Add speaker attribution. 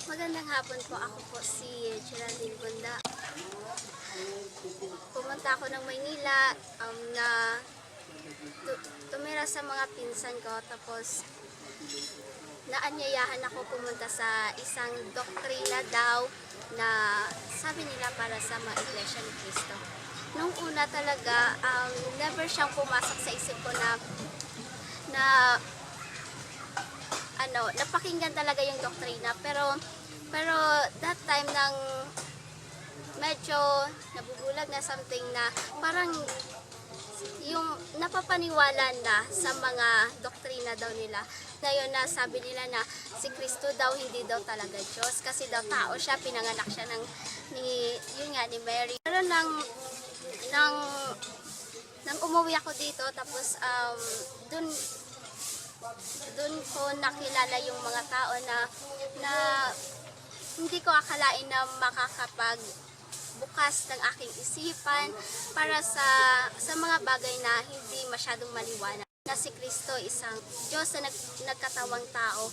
Speaker 1: Magandang hapon po. Ako po si Geraldine Bunda. Pumunta ako ng Maynila na tumira sa mga pinsan ko. Tapos naanyayahan ako pumunta sa isang doktrina daw na sabi nila para sa mga Iglesia ni Cristo. Nung una talaga, never siyang pumasok sa isip ko na napakinggan talaga yung doktrina, pero that time nang medyo nabubulag na something na parang yung napapaniwala na sa mga doktrina daw nila. Ngayon na sabi nila na si Kristo daw hindi daw talaga Diyos kasi daw tao siya, pinanganak siya ni Mary. Pero nang umuwi ako dito, tapos dun ko nakilala yung mga tao na hindi ko akalain na makakapag bukas ng aking isipan para sa mga bagay na hindi masyadong maliwanag. Na si Kristo isang Diyos na nagkatawang tao